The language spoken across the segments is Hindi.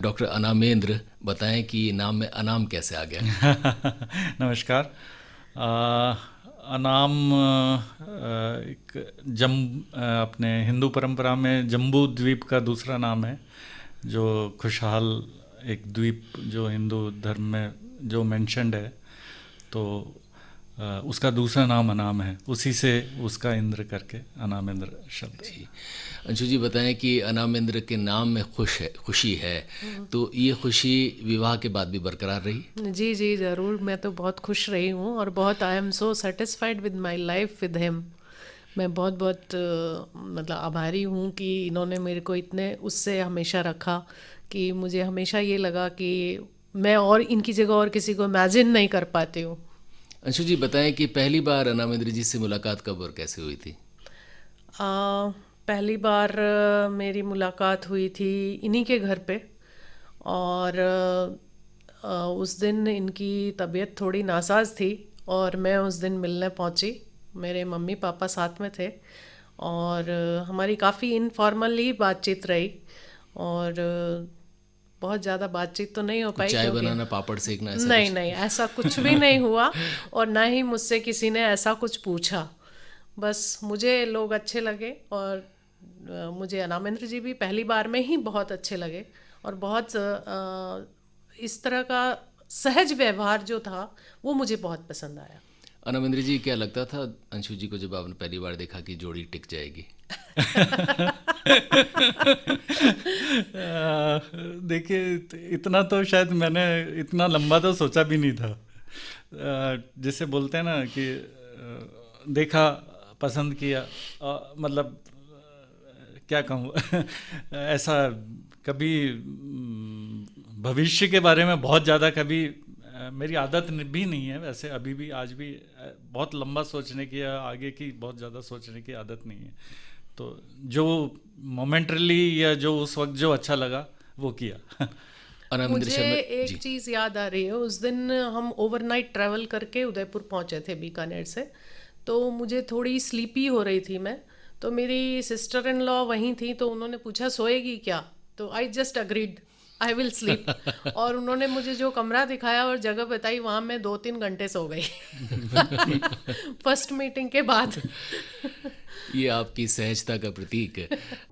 डॉक्टर अनामेंद्र, बताएं कि नाम में अनाम कैसे आ गया? नमस्कार। अनाम एक अपने हिंदू परंपरा में जम्बू द्वीप का दूसरा नाम है, जो खुशहाल एक द्वीप जो हिंदू धर्म में जो मेंशन्ड है, तो उसका दूसरा नाम अनाम है, उसी से उसका इंद्र करके अनामेंद्र शब्द। जी, अंशु जी बताएं कि अनामेंद्र के नाम में खुशी है, तो ये खुशी विवाह के बाद भी बरकरार रही? जी जी ज़रूर, मैं तो बहुत खुश रही हूँ और बहुत I am so satisfied with my life with him. मैं बहुत बहुत मतलब आभारी हूँ कि इन्होंने मेरे को इतने उससे हमेशा रखा कि मुझे हमेशा ये लगा कि मैं और इनकी जगह और किसी को इमेजिन नहीं कर पाती हूँ। अंशु जी बताएं कि पहली बार अनामेंद्र जी से मुलाकात कब और कैसे हुई थी? पहली बार मेरी मुलाकात हुई थी इन्हीं के घर पे, और उस दिन इनकी तबीयत थोड़ी नासाज थी और मैं उस दिन मिलने पहुंची। मेरे मम्मी पापा साथ में थे और हमारी काफ़ी इनफॉर्मली बातचीत रही, और बहुत ज़्यादा बातचीत तो नहीं हो पाई चाय क्योंकि बनाना, पापड़ सेकना, ऐसा नहीं कुछ? नहीं ऐसा कुछ भी नहीं हुआ, और ना ही मुझसे किसी ने ऐसा कुछ पूछा। बस मुझे लोग अच्छे लगे, और मुझे अनामेंद्र जी भी पहली बार में ही बहुत अच्छे लगे, और बहुत इस तरह का सहज व्यवहार जो था वो मुझे बहुत पसंद आया। अनामेंद्र जी, क्या लगता था अंशु जी को जब आपने पहली बार देखा कि जोड़ी टिक जाएगी? देखिए, इतना तो शायद मैंने इतना लंबा तो सोचा भी नहीं था। जैसे बोलते हैं ना कि देखा, पसंद किया, मतलब क्या कहूँ ऐसा कभी भविष्य के बारे में बहुत ज़्यादा कभी मेरी आदत भी नहीं है। वैसे अभी भी, आज भी बहुत लंबा सोचने की या आगे की बहुत ज़्यादा सोचने की आदत नहीं है। तो जो मोमेंटरली या जो उस वक्त जो अच्छा लगा वो किया। अनामेंद्र मुझे शर्मा एक जी। चीज़ याद आ रही है, उस दिन हम ओवरनाइट ट्रैवल करके उदयपुर पहुंचे थे बीकानेर से, तो मुझे थोड़ी स्लीपी हो रही थी मैं, तो मेरी सिस्टर इन लॉ वहीं थी, तो उन्होंने पूछा सोएगी क्या, तो I just agreed I will sleep, और उन्होंने मुझे जो कमरा दिखाया और जगह बताई, वहाँ मैं 2-3 घंटे सो गई फर्स्ट मीटिंग के बाद। ये आपकी सहजता का प्रतीक है।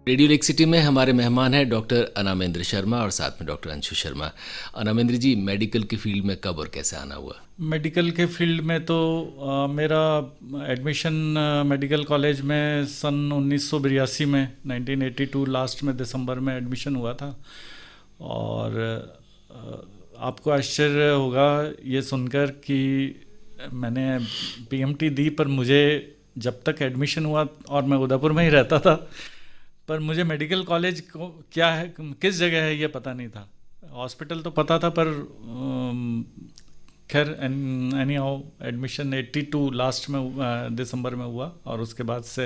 रेडियो लेक सिटी में हमारे मेहमान हैं डॉक्टर अनामेंद्र शर्मा और साथ में डॉक्टर अंशु शर्मा। अनामेंद्र जी, मेडिकल की फील्ड में कब और कैसे आना हुआ? मेडिकल के फील्ड में तो मेरा एडमिशन मेडिकल कॉलेज में सन 1982 में, 1982 लास्ट में दिसंबर में एडमिशन हुआ था। और आपको आश्चर्य होगा ये सुनकर कि मैंने पीएमटी दी, पर मुझे जब तक एडमिशन हुआ, और मैं उदयपुर में ही रहता था, पर मुझे मेडिकल कॉलेज को क्या है, किस जगह है, ये पता नहीं था। हॉस्पिटल तो पता था, पर खैर एनी हाउ एडमिशन 82 लास्ट में दिसंबर में हुआ, और उसके बाद से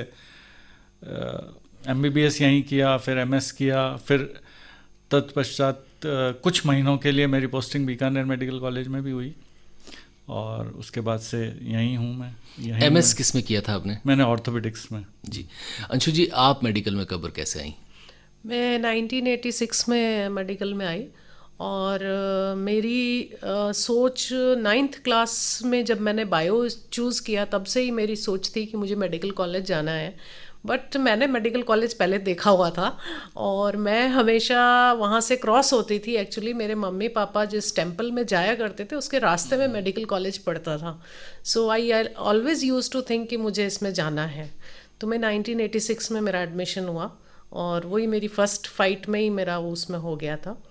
एमबीबीएस यहीं किया, फिर एमएस किया, फिर तत्पश्चात कुछ महीनों के लिए मेरी पोस्टिंग बीकानेर मेडिकल कॉलेज में भी हुई, और उसके बाद से यहीं हूँ मैं। एमएस किस में किया था आपने? मैंने ऑर्थोपेडिक्स में। जी। अंशु जी, आप मेडिकल में कब और कैसे आई? मैं 1986 में मेडिकल में आई, और मेरी सोच 9th क्लास में जब मैंने बायो चूज़ किया, तब से ही मेरी सोच थी कि मुझे मेडिकल कॉलेज जाना है। बट मैंने मेडिकल कॉलेज पहले देखा हुआ था, और मैं हमेशा वहाँ से क्रॉस होती थी। एक्चुअली मेरे मम्मी पापा जिस टेंपल में जाया करते थे उसके रास्ते में मेडिकल कॉलेज पड़ता था, so I always use to think कि मुझे इसमें जाना है। तो मैं 1986 में मेरा एडमिशन हुआ, और वही मेरी फर्स्ट फाइट में ही मेरा उसमें हो गया था।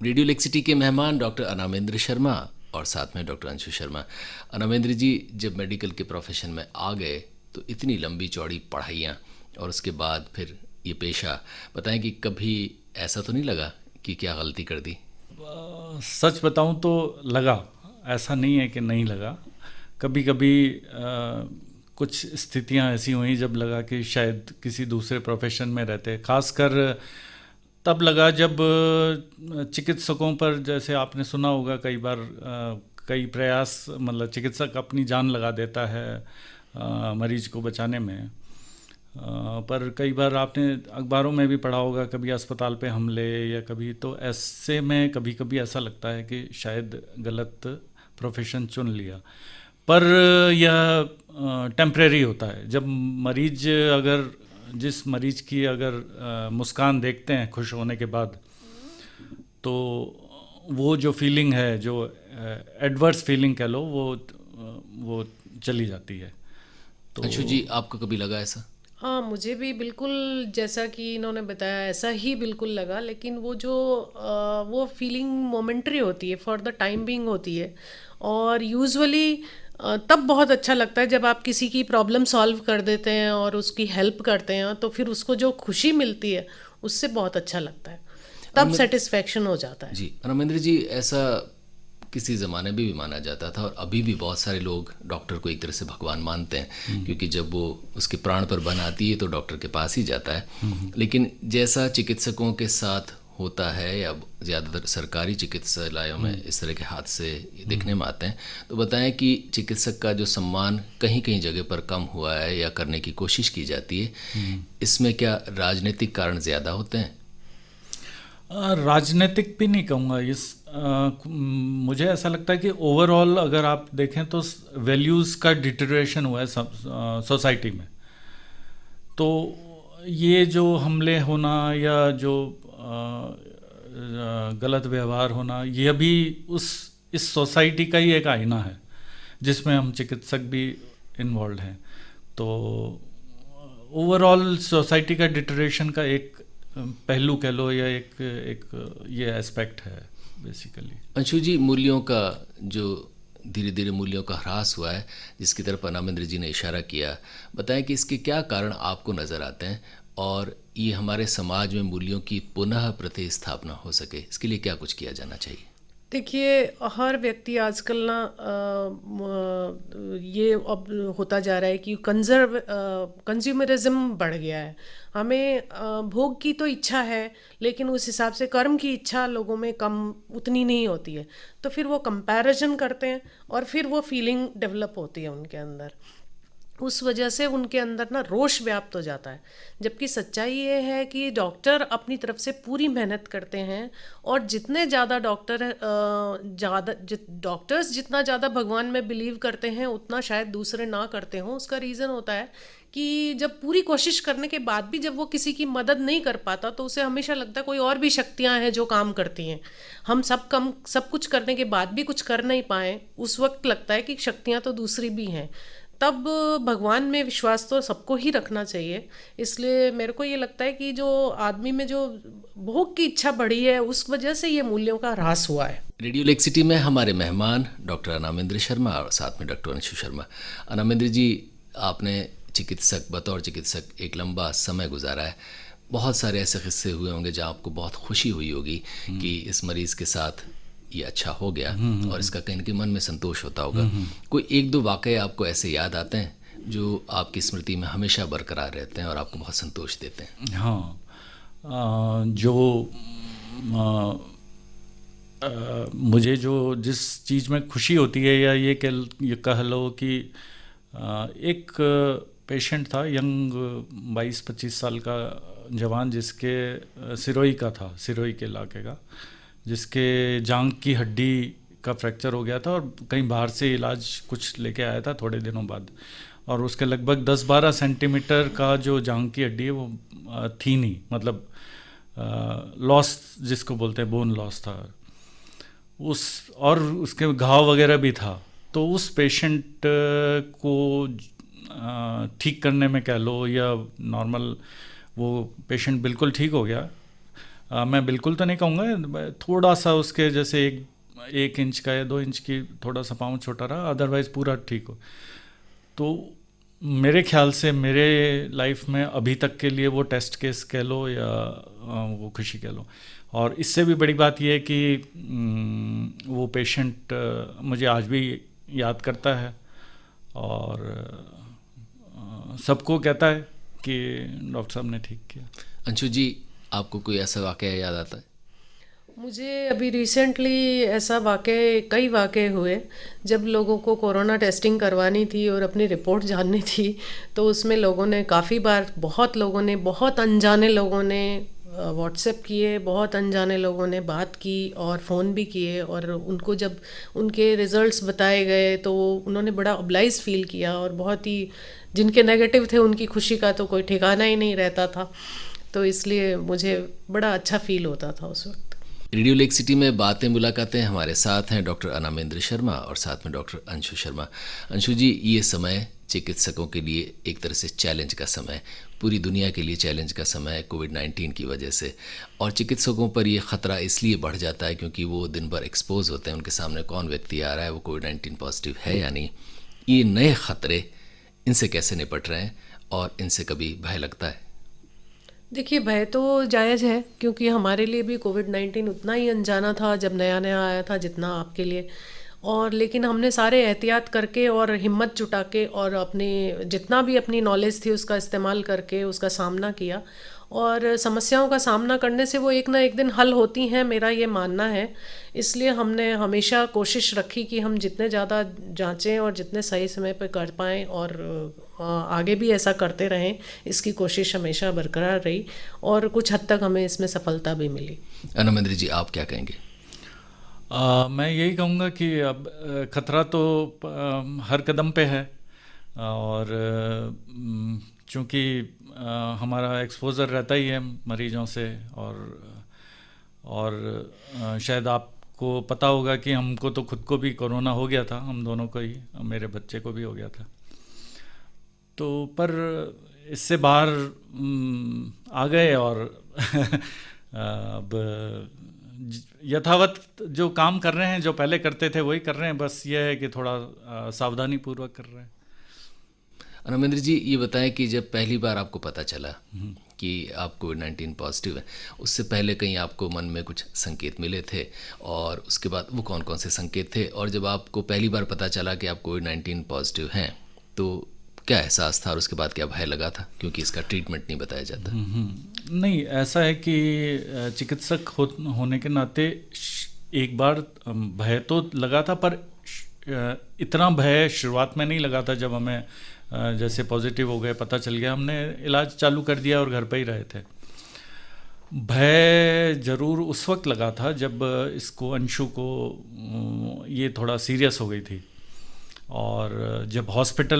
रेडियो लेक सिटी के मेहमान डॉक्टर अनामेंद्र शर्मा और साथ में डॉक्टर अंशु शर्मा। अनामेंद्र जी, जब मेडिकल के प्रोफेशन में आ गए तो इतनी लंबी चौड़ी पढ़ाइयाँ और उसके बाद फिर ये पेशा, बताएं कि कभी ऐसा तो नहीं लगा कि क्या गलती कर दी? सच बताऊं तो लगा, ऐसा नहीं है कि नहीं लगा। कभी कभी कुछ स्थितियां ऐसी हुई जब लगा कि शायद किसी दूसरे प्रोफेशन में रहते। खासकर तब लगा जब चिकित्सकों पर, जैसे आपने सुना होगा कई बार, कई प्रयास, मतलब चिकित्सक अपनी जान लगा देता है मरीज को बचाने में। पर कई बार आपने अखबारों में भी पढ़ा होगा, कभी अस्पताल पे हमले या कभी, तो ऐसे में कभी कभी ऐसा लगता है कि शायद गलत प्रोफेशन चुन लिया। पर यह टेम्परेरी होता है। जब मरीज अगर जिस मरीज की अगर मुस्कान देखते हैं खुश होने के बाद, तो वो जो फीलिंग है, जो एडवर्स फीलिंग कह लो, वो चली जाती है। तो अंशु जी, आपको कभी लगा ऐसा? हाँ, मुझे भी बिल्कुल जैसा कि इन्होंने बताया ऐसा ही बिल्कुल लगा, लेकिन वो फीलिंग मोमेंटरी होती है, फॉर द टाइम बीइंग होती है। और यूजुअली तब बहुत अच्छा लगता है जब आप किसी की प्रॉब्लम सॉल्व कर देते हैं और उसकी हेल्प करते हैं, तो फिर उसको जो खुशी मिलती है उससे बहुत अच्छा लगता है, तब सेटिस्फेक्शन हो जाता है। जी अनामेंद्र जी, ऐसा किसी ज़माने में भी माना जाता था और अभी भी बहुत सारे लोग डॉक्टर को एक तरह से भगवान मानते हैं, क्योंकि जब वो उसके प्राण पर बन आती है तो डॉक्टर के पास ही जाता है। लेकिन जैसा चिकित्सकों के साथ होता है, या ज़्यादातर सरकारी चिकित्सालयों में इस तरह के हादसे देखने में आते हैं, तो बताएं कि चिकित्सक का जो सम्मान कहीं कहीं जगह पर कम हुआ है या करने की कोशिश की जाती है, इसमें क्या राजनीतिक कारण ज़्यादा होते हैं? राजनीतिक भी नहीं कहूँगा। मुझे ऐसा लगता है कि ओवरऑल अगर आप देखें तो वैल्यूज़ का डिटेरियोरेशन हुआ है सोसाइटी में। तो ये जो हमले होना या जो गलत व्यवहार होना, ये भी इस सोसाइटी का ही एक आईना है जिसमें हम चिकित्सक भी इन्वॉल्व हैं। तो ओवरऑल सोसाइटी का डिटेरियोरेशन का एक पहलू कह लो, या एक ये एस्पेक्ट है बेसिकली। अंशु जी, मूल्यों का जो धीरे धीरे मूल्यों का ह्रास हुआ है, जिसकी तरफ अनामेंद्र जी ने इशारा किया, बताएं कि इसके क्या कारण आपको नज़र आते हैं, और ये हमारे समाज में मूल्यों की पुनः प्रतिस्थापना हो सके, इसके लिए क्या कुछ किया जाना चाहिए? देखिए, हर व्यक्ति आजकल ना ये अब होता जा रहा है कि कंज्यूमरिज्म बढ़ गया है। हमें भोग की तो इच्छा है, लेकिन उस हिसाब से कर्म की इच्छा लोगों में कम उतनी नहीं होती है। तो फिर वो कंपैरिजन करते हैं और फिर वो फीलिंग डेवलप होती है उनके अंदर। उस वजह से उनके अंदर ना रोष व्याप्त हो जाता है। जबकि सच्चाई ये है कि डॉक्टर अपनी तरफ से पूरी मेहनत करते हैं, और जितने ज़्यादा डॉक्टर्स जितना ज़्यादा भगवान में बिलीव करते हैं, उतना शायद दूसरे ना करते हों। उसका रीज़न होता है कि जब पूरी कोशिश करने के बाद भी जब वो किसी की मदद नहीं कर पाता, तो उसे हमेशा लगता है कोई और भी शक्तियाँ हैं जो काम करती हैं। हम सब कुछ करने के बाद भी कुछ कर नहीं पाए, उस वक्त लगता है कि शक्तियाँ तो दूसरी भी हैं। तब भगवान में विश्वास तो सबको ही रखना चाहिए। इसलिए मेरे को ये लगता है कि जो आदमी में जो भोग की इच्छा बढ़ी है, उस वजह से ये मूल्यों का ह्रास हुआ है। रेडियो लेक्सिटी में हमारे मेहमान डॉक्टर अनामेंद्र शर्मा और साथ में डॉक्टर अंशु शर्मा। अनामेंद्र जी, आपने बतौर चिकित्सक एक लंबा समय गुजारा है। बहुत सारे ऐसे किस्से हुए होंगे जहाँ आपको बहुत खुशी हुई होगी कि इस मरीज़ के साथ ये अच्छा हो गया, और इसका कहीं न कहीं मन में संतोष होता होगा। कोई एक दो वाक़ये आपको ऐसे याद आते हैं जो आपकी स्मृति में हमेशा बरकरार रहते हैं और आपको बहुत संतोष देते हैं? हाँ, मुझे जिस चीज़ में खुशी होती है, या ये कह लो कि एक पेशेंट था, यंग 22-25 साल का जवान, जिसके सिरोही के इलाके का, जिसके जांघ की हड्डी का फ्रैक्चर हो गया था, और कहीं बाहर से इलाज कुछ लेके आया था थोड़े दिनों बाद, और उसके लगभग 10-12 सेंटीमीटर का जो जांघ की हड्डी है वो थी नहीं, मतलब लॉस जिसको बोलते हैं, बोन लॉस था, और उसके घाव वगैरह भी था। तो उस पेशेंट को ठीक करने में कह लो, या नॉर्मल, वो पेशेंट बिल्कुल ठीक हो गया। मैं बिल्कुल तो नहीं कहूँगा, थोड़ा सा उसके जैसे 1 इंच का या 2 इंच की थोड़ा सा पाँव छोटा रहा, अदरवाइज़ पूरा ठीक हो। तो मेरे ख्याल से मेरे लाइफ में अभी तक के लिए वो टेस्ट केस कह लो या वो खुशी कह लो। और इससे भी बड़ी बात ये है कि वो पेशेंट मुझे आज भी याद करता है, और सबको कहता है कि डॉक्टर साहब ने ठीक किया। अंशु जी, आपको कोई ऐसा वाक़या याद आता है? मुझे अभी रिसेंटली ऐसा कई वाक़े हुए जब लोगों को कोरोना टेस्टिंग करवानी थी और अपनी रिपोर्ट जाननी थी। तो उसमें लोगों ने काफ़ी बार, बहुत लोगों ने, बहुत अनजाने लोगों ने व्हाट्सएप किए, बहुत अनजाने लोगों ने बात की और फ़ोन भी किए, और उनको जब उनके रिज़ल्ट्स बताए गए तो उन्होंने बड़ा ऑब्लाइज फ़ील किया, और बहुत ही, जिनके नेगेटिव थे उनकी खुशी का तो कोई ठिकाना ही नहीं रहता था। तो इसलिए मुझे बड़ा अच्छा फ़ील होता था उस वक्त। रेडियो लेक सिटी में बातें मुलाकातें, हमारे साथ हैं डॉक्टर अनामेंद्र शर्मा और साथ में डॉक्टर अंशु शर्मा। अंशु जी, ये समय चिकित्सकों के लिए एक तरह से चैलेंज का समय, पूरी दुनिया के लिए चैलेंज का समय है कोविड-19 की वजह से, और चिकित्सकों पर ये ख़तरा इसलिए बढ़ जाता है क्योंकि वो दिन भर एक्सपोज होते हैं, उनके सामने कौन व्यक्ति आ रहा है, वो कोविड-19 पॉजिटिव है या नहीं। ये नए ख़तरे, इनसे कैसे निपट रहे हैं और इनसे कभी भय लगता है? देखिए, भय तो जायज़ है, क्योंकि हमारे लिए भी कोविड-19 उतना ही अनजाना था जब नया नया आया था जितना आपके लिए। और लेकिन हमने सारे एहतियात करके और हिम्मत जुटा के और अपने जितना भी अपनी नॉलेज थी उसका इस्तेमाल करके उसका सामना किया, और समस्याओं का सामना करने से वो एक ना एक दिन हल होती हैं, मेरा ये मानना है। इसलिए हमने हमेशा कोशिश रखी कि हम जितने ज़्यादा जांचें और जितने सही समय पर कर पाएँ, और आगे भी ऐसा करते रहें, इसकी कोशिश हमेशा बरकरार रही, और कुछ हद तक हमें इसमें सफलता भी मिली। अनामेंद्र जी, आप क्या कहेंगे? मैं यही कहूँगा कि अब खतरा तो हर कदम पे है, और चूँकि हमारा एक्सपोज़र रहता ही है मरीजों से, और शायद आपको पता होगा कि हमको तो खुद को भी कोरोना हो गया था, हम दोनों को ही, मेरे बच्चे को भी हो गया था। तो पर इससे बाहर आ गए, और अब यथावत जो काम कर रहे हैं, जो पहले करते थे वही कर रहे हैं, बस ये है कि थोड़ा सावधानी पूर्वक कर रहे हैं। अनामेंद्र जी, ये बताएं कि जब पहली बार आपको पता चला कि आप कोविड-19 पॉजिटिव हैं, उससे पहले कहीं आपको मन में कुछ संकेत मिले थे, और उसके बाद वो कौन कौन से संकेत थे? और जब आपको पहली बार पता चला कि आप कोविड-19 पॉजिटिव हैं, तो क्या एहसास था और उसके बाद क्या भय लगा था, क्योंकि इसका ट्रीटमेंट नहीं बताया जाता? नहीं, ऐसा है कि चिकित्सक होने के नाते एक बार भय तो लगा था, पर इतना भय शुरुआत में नहीं लगा था। जब हमें जैसे पॉजिटिव हो गए, पता चल गया, हमने इलाज चालू कर दिया और घर पे ही रहे थे। भय ज़रूर उस वक्त लगा था जब इसको, अंशु को, ये थोड़ा सीरियस हो गई थी, और जब हॉस्पिटल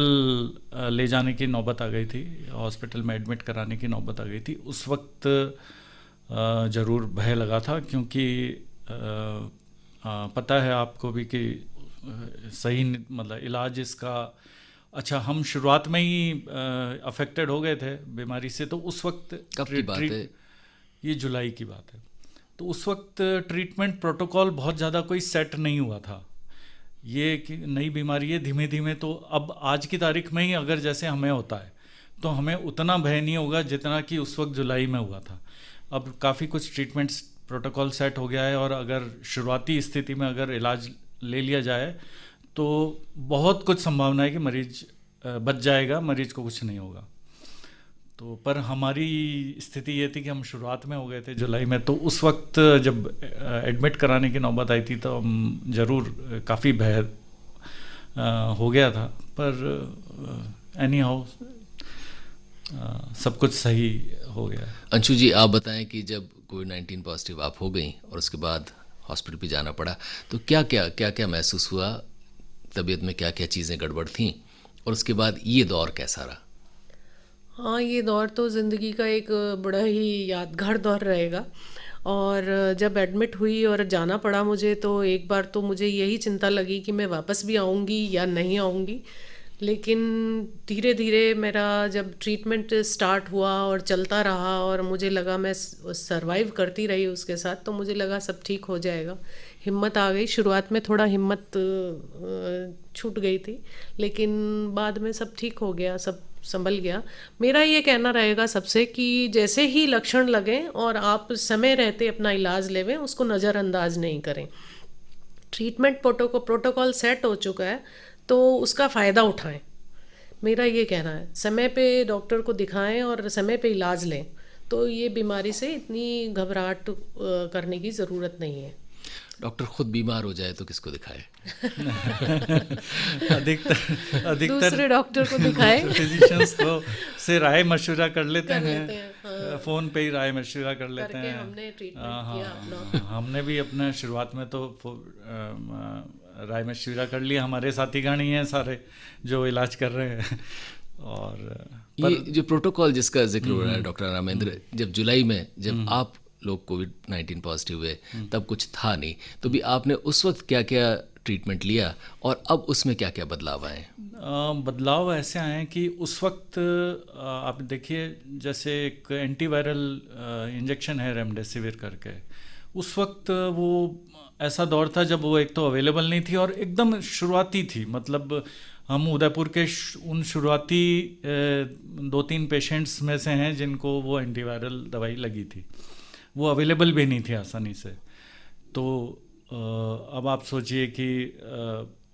ले जाने की नौबत आ गई थी, हॉस्पिटल में एडमिट कराने की नौबत आ गई थी, उस वक्त ज़रूर भय लगा था, क्योंकि पता है आपको भी कि सही, मतलब इलाज इसका, अच्छा, हम शुरुआत में ही अफेक्टेड हो गए थे बीमारी से, तो उस वक्त, कब की बात है? ये जुलाई की बात है। तो उस वक्त ट्रीटमेंट प्रोटोकॉल बहुत ज़्यादा कोई सेट नहीं हुआ था। ये कि नई बीमारी है, धीमे धीमे, तो अब आज की तारीख में ही अगर जैसे हमें होता है तो हमें उतना भय नहीं होगा जितना कि उस वक्त जुलाई में हुआ था। अब काफ़ी कुछ ट्रीटमेंट्स प्रोटोकॉल सेट हो गया है, और अगर शुरुआती स्थिति में अगर इलाज ले लिया जाए तो बहुत कुछ संभावना है कि मरीज बच जाएगा, मरीज को कुछ नहीं होगा। तो पर हमारी स्थिति ये थी कि हम शुरुआत में हो गए थे जुलाई में, तो उस वक्त जब एडमिट कराने की नौबत आई थी तो हम ज़रूर काफ़ी भय हो गया था, पर एनी हाउ सब कुछ सही हो गया। अंशु जी, आप बताएं कि जब कोविड-19 पॉजिटिव आप हो गई और उसके बाद हॉस्पिटल भी जाना पड़ा, तो क्या क्या महसूस हुआ, तबीयत में क्या क्या चीज़ें गड़बड़ थीं, और उसके बाद ये दौर कैसा रहा? हाँ, ये दौर तो ज़िंदगी का एक बड़ा ही यादगार दौर रहेगा। और जब एडमिट हुई और जाना पड़ा मुझे, तो एक बार तो मुझे यही चिंता लगी कि मैं वापस भी आऊँगी या नहीं आऊँगी। लेकिन धीरे धीरे मेरा जब ट्रीटमेंट स्टार्ट हुआ और चलता रहा, और मुझे लगा मैं सरवाइव करती रही उसके साथ, तो मुझे लगा सब ठीक हो जाएगा, हिम्मत आ गई। शुरुआत में थोड़ा हिम्मत छूट गई थी, लेकिन बाद में सब ठीक हो गया, सब संभल गया। मेरा ये कहना रहेगा सबसे कि जैसे ही लक्षण लगें और आप समय रहते अपना इलाज लेवें, उसको नज़रअंदाज नहीं करें। ट्रीटमेंट प्रोटोकॉल सेट हो चुका है तो उसका फ़ायदा उठाएं, मेरा ये कहना है। समय पे डॉक्टर को दिखाएं और समय पे इलाज लें, तो ये बीमारी से इतनी घबराहट करने की ज़रूरत नहीं है। डॉक्टर खुद बीमार हो जाए तो किसको दिखाए? अधिकतर दूसरे डॉक्टर को दिखाए। फिजिशियंस को से राय मशवरा कर लेते कर हैं, लेते हैं, हाँ। फ़ोन पे ही राय मशवरा कर लेते करके हैं। हमने ट्रीटमेंट हाँ, किया अपना। हमने भी अपना शुरुआत में तो राय मशवरा कर लिया। हमारे साथीगण ही हैं सारे जो इलाज कर रहे हैं। और ये जो प्रोटोकॉल जिसका जिक्र हो रहा है डॉक्टर रामेंद्र, जब जुलाई में जब आप लोग कोविड-19 पॉजिटिव हुए तब कुछ था नहीं, तो भी आपने उस वक्त क्या क्या ट्रीटमेंट लिया और अब उसमें क्या क्या बदलाव आए? बदलाव ऐसे आए हैं कि उस वक्त आप देखिए जैसे एक एंटीवायरल इंजेक्शन है रेमडेसिविर करके, उस वक्त वो ऐसा दौर था जब वो एक तो अवेलेबल नहीं थी और एकदम शुरुआती थी। मतलब हम उदयपुर के उन शुरुआती 2-3 पेशेंट्स में से हैं जिनको वो एंटीवायरल दवाई लगी थी। वो अवेलेबल भी नहीं थी आसानी से। तो अब आप सोचिए कि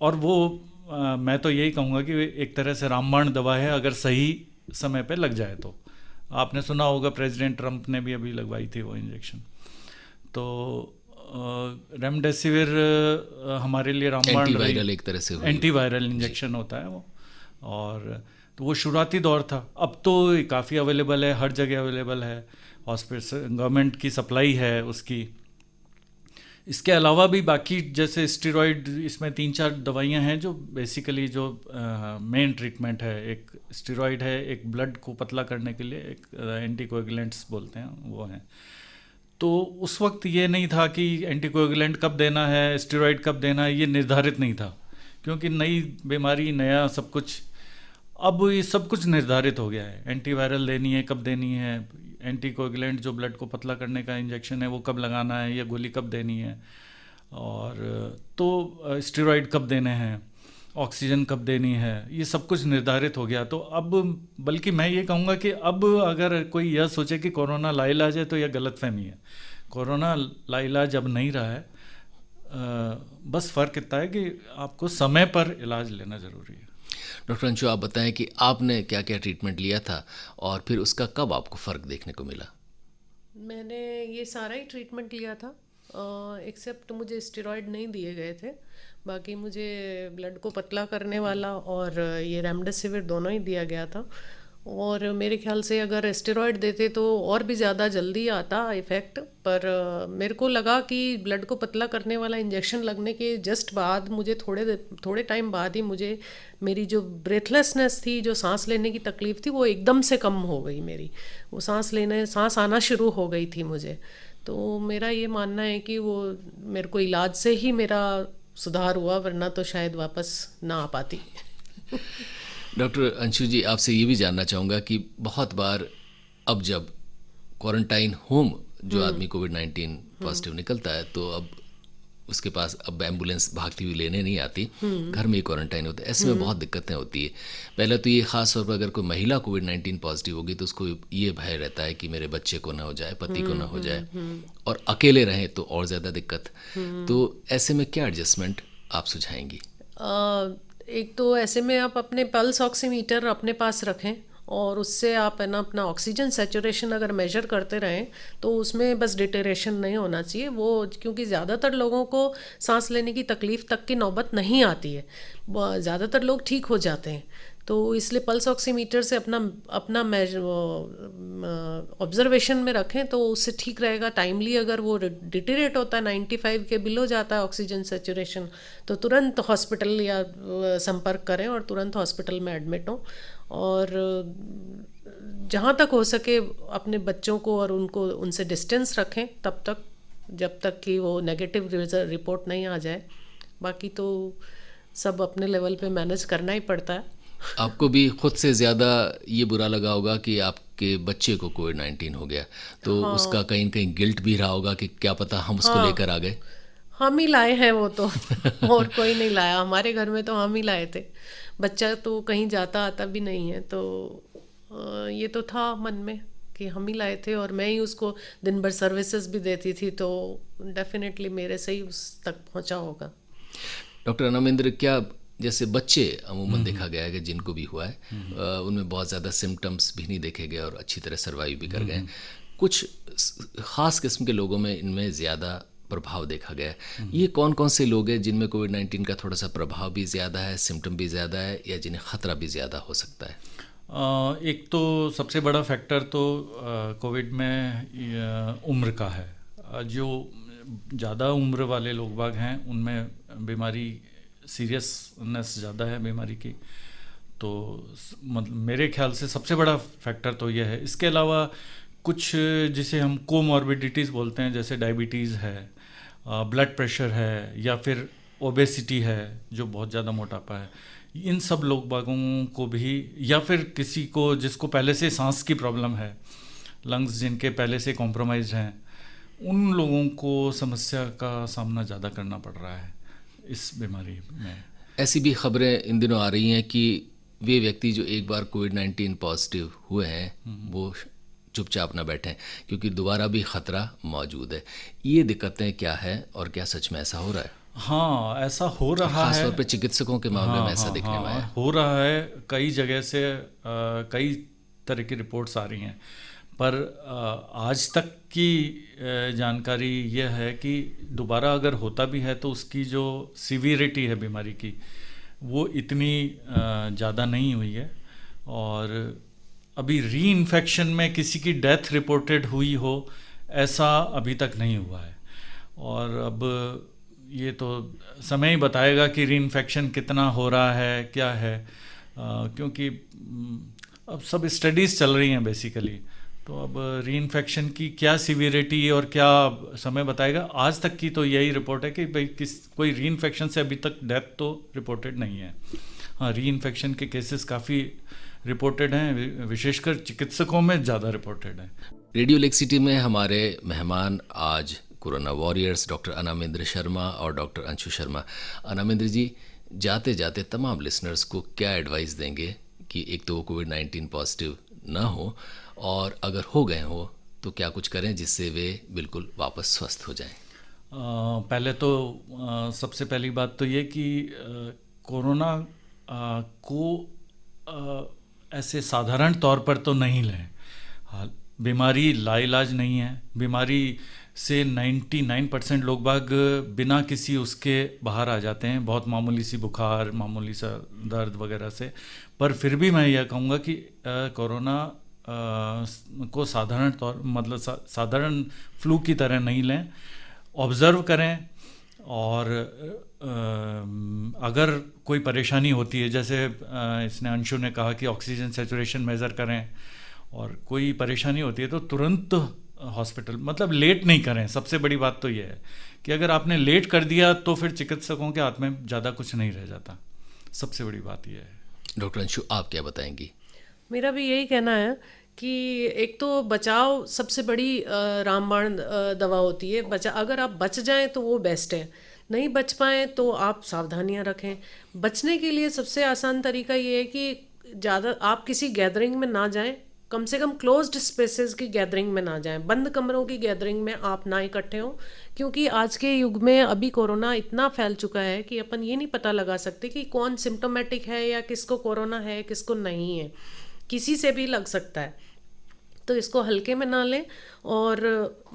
और वो मैं तो यही कहूँगा कि एक तरह से रामबाण दवा है अगर सही समय पे लग जाए तो। आपने सुना होगा प्रेसिडेंट ट्रंप ने भी अभी लगवाई थी वो इंजेक्शन। तो रेमडेसिविर हमारे लिए रामबाण एंटीवायरल एक तरह से एंटीवायरल इंजेक्शन होता है वो। और तो वो शुरुआती दौर था। अब तो काफ़ी अवेलेबल है, हर जगह अवेलेबल है, हॉस्पिटल गवर्नमेंट की सप्लाई है उसकी। इसके अलावा भी बाकी जैसे स्टेरॉइड, इसमें 3-4 दवाइयां हैं जो बेसिकली जो मेन ट्रीटमेंट है। एक स्टेरॉइड है, एक ब्लड को पतला करने के लिए एक एंटीकोएगुलेंट्स बोलते हैं वो हैं। तो उस वक्त ये नहीं था कि एंटीकोएगुलेंट कब देना है, स्टेरॉइड कब देना है, ये निर्धारित नहीं था क्योंकि नई बीमारी, नया सब कुछ। अब ये सब कुछ निर्धारित हो गया है। एंटीवायरल देनी है, कब देनी है, एंटीकोएगुलेंट जो ब्लड को पतला करने का इंजेक्शन है वो कब लगाना है, या गोली कब देनी है, और तो स्टेरॉइड कब देने हैं, ऑक्सीजन कब देनी है, ये सब कुछ निर्धारित हो गया। तो अब बल्कि मैं ये कहूँगा कि अब अगर कोई यह सोचे कि कोरोना लाइलाज है तो यह गलतफहमी है। कोरोना लाइलाज अब नहीं रहा है। बस फ़र्क इतना है कि आपको समय पर इलाज लेना ज़रूरी है। डॉक्टर अंशु, आप बताएं कि आपने क्या क्या ट्रीटमेंट लिया था और फिर उसका कब आपको फ़र्क देखने को मिला? मैंने ये सारा ही ट्रीटमेंट लिया था, एक्सेप्ट मुझे स्टेरॉइड नहीं दिए गए थे। बाकी मुझे ब्लड को पतला करने वाला और ये रेमडेसिविर दोनों ही दिया गया था। और मेरे ख्याल से अगर स्टेरॉइड देते तो और भी ज़्यादा जल्दी आता इफ़ेक्ट, पर मेरे को लगा कि ब्लड को पतला करने वाला इंजेक्शन लगने के जस्ट बाद मुझे थोड़े टाइम बाद ही मुझे मेरी जो ब्रेथलेसनेस थी, जो सांस लेने की तकलीफ़ थी, वो एकदम से कम हो गई। मेरी वो सांस आना शुरू हो गई थी मुझे। तो मेरा ये मानना है कि वो मेरे को इलाज से ही मेरा सुधार हुआ, वरना तो शायद वापस ना आ पाती। डॉक्टर अंशु जी, आपसे ये भी जानना चाहूँगा कि बहुत बार अब जब क्वारंटाइन होम जो आदमी कोविड-19 पॉजिटिव निकलता है तो अब उसके पास अब एम्बुलेंस भागती हुई लेने नहीं आती, घर में ही क्वारंटाइन होता है। ऐसे में बहुत दिक्कतें होती है। पहले तो ये ख़ास तौर पर अगर कोई महिला कोविड-19 पॉजिटिव होगी तो उसको ये भय रहता है कि मेरे बच्चे को ना हो जाए, पति को ना हो जाए, और अकेले रहें तो और ज़्यादा दिक्कत। तो ऐसे में क्या एडजस्टमेंट आप सुझाएंगी? एक तो ऐसे में आप अपने पल्स ऑक्सीमीटर अपने पास रखें और उससे आप है ना अपना ऑक्सीजन सैचुरेशन अगर मेजर करते रहें तो उसमें बस डिटेरेशन नहीं होना चाहिए वो, क्योंकि ज़्यादातर लोगों को सांस लेने की तकलीफ़ तक की नौबत नहीं आती है, ज़्यादातर लोग ठीक हो जाते हैं। तो इसलिए पल्स ऑक्सीमीटर से अपना ऑब्जर्वेशन में रखें तो उससे ठीक रहेगा। टाइमली अगर वो डिटेरेट होता है, 95 के बिलो जाता है ऑक्सीजन सैचुरेशन, तो तुरंत हॉस्पिटल या संपर्क करें और तुरंत हॉस्पिटल में एडमिट हों। और जहाँ तक हो सके अपने बच्चों को और उनसे डिस्टेंस रखें तब तक, जब तक कि वो नेगेटिव रिपोर्ट नहीं आ जाए। बाकी तो सब अपने लेवल पे मैनेज करना ही पड़ता है। आपको भी खुद से ज़्यादा ये बुरा लगा होगा कि आपके बच्चे को कोविड-19 हो गया, तो हाँ। उसका कहीं कहीं गिल्ट भी रहा होगा कि क्या पता हम उसको हाँ। लेकर आ गए। हम ही लाए हैं वो तो और कोई नहीं लाया। हमारे घर में तो हम ही लाए थे। बच्चा तो कहीं जाता आता भी नहीं है, तो ये तो था मन में कि हम ही लाए थे और मैं ही उसको दिन भर सर्विसेज भी देती थी, तो डेफिनेटली मेरे से ही उस तक पहुंचा होगा। डॉक्टर अनामेंद्र, क्या जैसे बच्चे अमूमन देखा गया है कि जिनको भी हुआ है उनमें बहुत ज़्यादा सिम्टम्स भी नहीं देखे गए और अच्छी तरह सर्वाइव भी कर गए, कुछ ख़ास किस्म के लोगों में इनमें ज़्यादा प्रभाव देखा गया है। ये कौन कौन से लोग हैं जिनमें कोविड-19 का थोड़ा सा प्रभाव भी ज़्यादा है, सिम्टम भी ज़्यादा है, या जिन्हें ख़तरा भी ज़्यादा हो सकता है? एक तो सबसे बड़ा फैक्टर तो कोविड में उम्र का है। जो ज़्यादा उम्र वाले लोग बाग हैं उनमें बीमारी सीरियसनेस ज़्यादा है बीमारी की, तो मतलब मेरे ख्याल से सबसे बड़ा फैक्टर तो यह है। इसके अलावा कुछ जिसे हम कोमॉर्बिडिटीज़ बोलते हैं, जैसे डायबिटीज़ है, ब्लड प्रेशर है, या फिर ओबेसिटी है जो बहुत ज़्यादा मोटापा है, इन सब लोग बागों को भी, या फिर किसी को जिसको पहले से सांस की प्रॉब्लम है, लंग्स जिनके पहले से कॉम्प्रोमाइज़ हैं, उन लोगों को समस्या का सामना ज़्यादा करना पड़ रहा है इस बीमारी में। ऐसी भी खबरें इन दिनों आ रही हैं कि वे व्यक्ति जो एक बार कोविड-19 पॉजिटिव हुए हैं वो चुपचाप ना बैठें क्योंकि दोबारा भी ख़तरा मौजूद है। ये दिक्कतें क्या है और क्या सच में ऐसा हो रहा है? हाँ, ऐसा हो रहा है। खासतौर पे चिकित्सकों के मामले में ऐसा दिखने में आया। हो रहा है। कई जगह से कई तरह की रिपोर्ट्स आ रही हैं, पर आज तक की जानकारी यह है कि दोबारा अगर होता भी है तो उसकी जो सीवियरिटी है बीमारी की वो इतनी ज़्यादा नहीं हुई है, और अभी री इन्फेक्शन में किसी की डेथ रिपोर्टेड हुई हो ऐसा अभी तक नहीं हुआ है। और अब ये तो समय ही बताएगा कि री इन्फेक्शन कितना हो रहा है, क्या है, क्योंकि अब सब स्टडीज़ चल रही हैं बेसिकली। तो अब री इन्फेक्शन की क्या सीवियरिटी और क्या समय बताएगा। आज तक की तो यही रिपोर्ट है कि भाई कोई री इन्फेक्शन से अभी तक डेथ तो रिपोर्टेड नहीं है। हाँ, री इन्फेक्शन के केसेस काफ़ी रिपोर्टेड हैं, विशेषकर चिकित्सकों में ज़्यादा रिपोर्टेड हैं। रेडियो लेक्सिटी में हमारे मेहमान आज कोरोना वॉरियर्स डॉक्टर अनामेंद्र शर्मा और डॉक्टर अंशु शर्मा। अनामेंद्र जी, जाते जाते तमाम लिसनर्स को क्या एडवाइस देंगे कि एक तो वो कोविड-19 पॉजिटिव ना हो, और अगर हो गए हो तो क्या कुछ करें जिससे वे बिल्कुल वापस स्वस्थ हो जाएं? पहले तो सबसे पहली बात तो ये कि कोरोना को ऐसे साधारण तौर पर तो नहीं लें। बीमारी लाइलाज नहीं है। बीमारी से 99% लोग बाग बिना किसी उसके बाहर आ जाते हैं, बहुत मामूली सी बुखार, मामूली सा दर्द वगैरह से। पर फिर भी मैं यह कहूँगा कि कोरोना को साधारण तौर मतलब साधारण फ्लू की तरह नहीं लें, ऑब्ज़र्व करें, और अगर कोई परेशानी होती है, जैसे इसने अंशु ने कहा कि ऑक्सीजन सैचुरेशन मेज़र करें, और कोई परेशानी होती है तो तुरंत हॉस्पिटल, मतलब लेट नहीं करें। सबसे बड़ी बात तो ये है कि अगर आपने लेट कर दिया तो फिर चिकित्सकों के हाथ में ज़्यादा कुछ नहीं रह जाता। सबसे बड़ी बात ये है। डॉक्टर अंशु, आप क्या बताएंगी? मेरा भी यही कहना है कि एक तो बचाव सबसे बड़ी रामबाण दवा होती है। अगर आप बच जाएं तो वो बेस्ट है, नहीं बच पाएँ तो आप सावधानियां रखें। बचने के लिए सबसे आसान तरीका ये है कि ज़्यादा आप किसी गैदरिंग में ना जाएं, कम से कम क्लोज्ड स्पेसेस की गैदरिंग में ना जाएं, बंद कमरों की गैदरिंग में आप ना इकट्ठे हों, क्योंकि आज के युग में अभी कोरोना इतना फैल चुका है कि अपन ये नहीं पता लगा सकते कि कौन सिम्टोमेटिक है या किसको कोरोना है किसको नहीं है, किसी से भी लग सकता है। तो इसको हल्के में ना लें और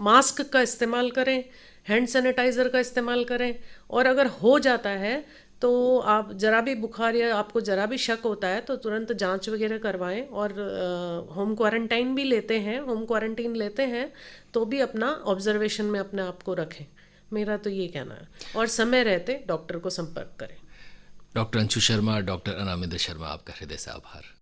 मास्क का इस्तेमाल करें, हैंड सैनिटाइज़र का इस्तेमाल करें, और अगर हो जाता है तो आप ज़रा भी बुखार या आपको ज़रा भी शक होता है तो तुरंत जांच वगैरह करवाएं। और होम क्वारंटाइन भी लेते हैं, होम क्वारंटीन लेते हैं तो भी अपना ऑब्जर्वेशन में अपने आप को रखें। मेरा तो ये कहना है, और समय रहते डॉक्टर को संपर्क करें। डॉक्टर अंशु शर्मा, डॉक्टर अनामेंद्र शर्मा, आपका हृदय से आभार।